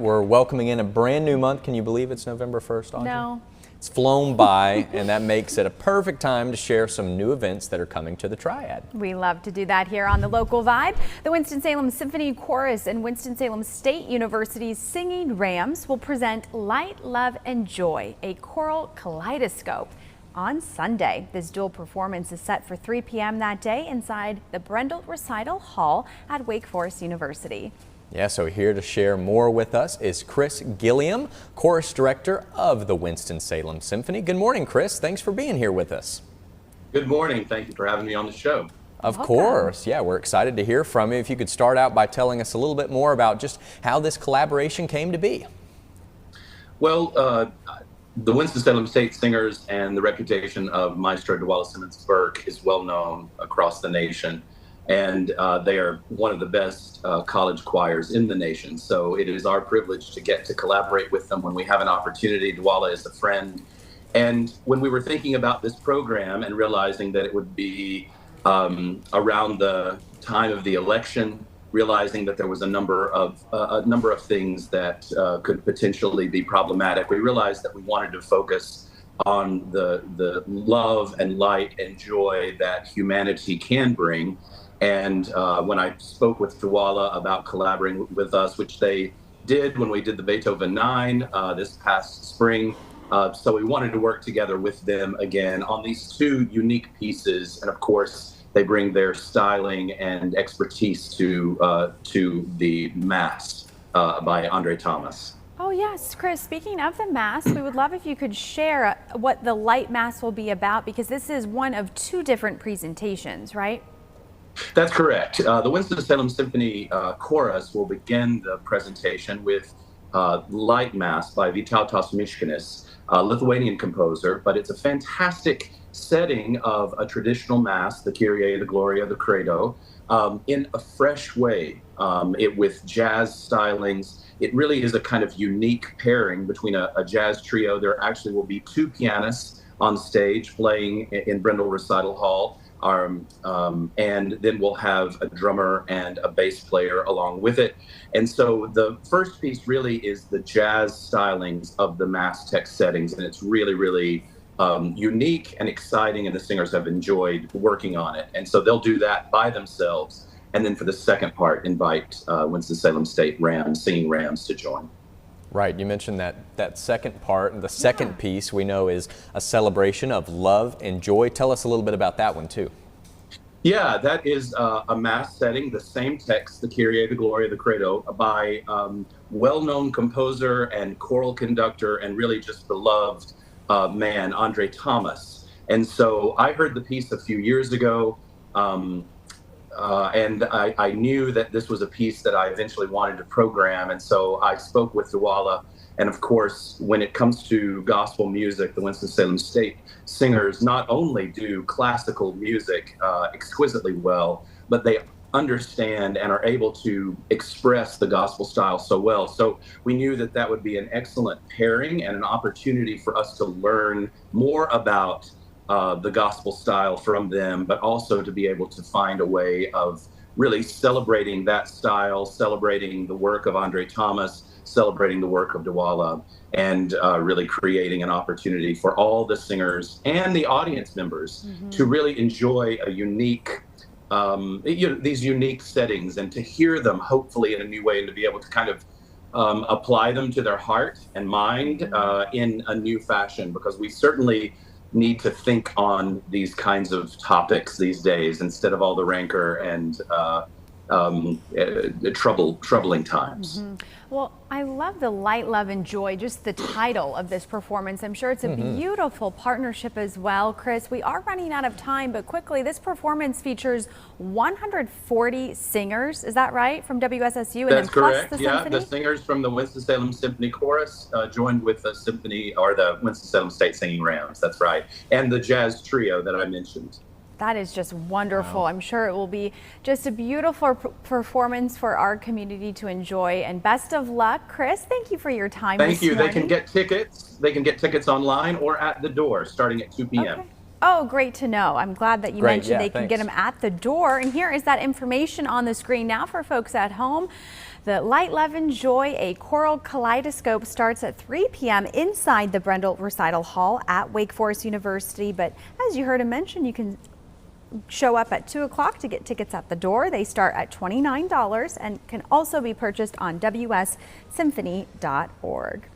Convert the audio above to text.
we're welcoming in a brand new month. Can you believe it's November 1st, Audrey? No. It's flown by, and that makes it a perfect time to share some new events that are coming to the Triad. We love to do that here on the Local Vibe. The Winston-Salem Symphony Chorus and Winston-Salem State University's Singing Rams will present Light, Love, and Joy, a choral kaleidoscope, on Sunday. This dual performance is set for 3 p.m. that day inside the Brendel Recital Hall at Wake Forest University. Yeah, so here to share more with us is Chris Gilliam, Chorus Director of the Winston-Salem Symphony. Good morning, Chris. Thanks for being here with us. Good morning. Thank you for having me on the show. Of course. Yeah, we're excited to hear from you. If you could start out by telling us a little bit more about just how this collaboration came to be. Well, the Winston-Salem State Singers and the reputation of Maestro Dwala Simmons Burke is well known across the nation. And they are one of the best college choirs in the nation. So it is our privilege to get to collaborate with them when we have an opportunity. Dwala is a friend. And when we were thinking about this program and realizing that it would be around the time of the election, realizing that there was a number of things that could potentially be problematic, we realized that we wanted to focus on the love and light and joy that humanity can bring. And when I spoke with Dwala about collaborating with us, which they did when we did the Beethoven 9 this past spring, so we wanted to work together with them again on these two unique pieces. And of course, they bring their styling and expertise to the Mass by Andre Thomas. Oh yes, Chris, speaking of the Mass, we would love if you could share what the Light Mass will be about, because this is one of two different presentations, right? That's correct. The Winston-Salem Symphony Chorus will begin the presentation with Light Mass by Vytautas Miškinis, a Lithuanian composer, but it's a fantastic setting of a traditional Mass, the Kyrie, the Gloria, the Credo, in a fresh way, with jazz stylings. It really is a kind of unique pairing between a jazz trio. There actually will be two pianists on stage playing in Brendel Recital Hall. And then we'll have a drummer and a bass player along with it. And so the first piece really is the jazz stylings of the Mass text settings. And it's really, really unique and exciting. And the singers have enjoyed working on it. And so they'll do that by themselves. And then for the second part, invite Winston-Salem State Rams, Singing Rams, to join. Right, you mentioned that second part, and the second piece we know is a celebration of love and joy. Tell us a little bit about that one too. Yeah, that is a Mass setting, the same text, the Kyrie, the Gloria, the Credo, by well-known composer and choral conductor and really just beloved man, Andre Thomas. And so I heard the piece a few years ago, and I knew that this was a piece that I eventually wanted to program. And so I spoke with Dwala. And of course, when it comes to gospel music, the Winston-Salem State Singers not only do classical music exquisitely well, but they understand and are able to express the gospel style so well. So we knew that that would be an excellent pairing and an opportunity for us to learn more about the gospel style from them, but also to be able to find a way of really celebrating that style, celebrating the work of Andre Thomas, celebrating the work of Dwala, and really creating an opportunity for all the singers and the audience members to really enjoy a unique, these unique settings, and to hear them hopefully in a new way, and to be able to kind of apply them to their heart and mind in a new fashion, because we certainly need to think on these kinds of topics these days instead of all the rancor and troubling times. Well, I love the Light, Love, and Joy, just the title of this performance. I'm sure it's a beautiful partnership as well. Chris, we are running out of time, but quickly, this performance features 140 singers, is that right, from WSSU? That's correct. Plus the yeah, symphony? The singers from the Winston-Salem Symphony Chorus joined with the symphony, or the Winston-Salem State Singing Rams, that's right, and the jazz trio that I mentioned. That is just wonderful. Wow. I'm sure it will be just a beautiful performance for our community to enjoy. And best of luck, Chris. Thank you for your time. Thank you. Morning. They can get tickets. They can get tickets online or at the door starting at 2 p.m. Okay. Oh, great to know. I'm glad that you mentioned they can get them at the door. And here is that information on the screen now for folks at home. The Light, Love, and Joy, a choral kaleidoscope, starts at 3 p.m. inside the Brendel Recital Hall at Wake Forest University. But as you heard him mention, you can show up at 2 o'clock to get tickets at the door. They start at $29 and can also be purchased on WSSymphony.org.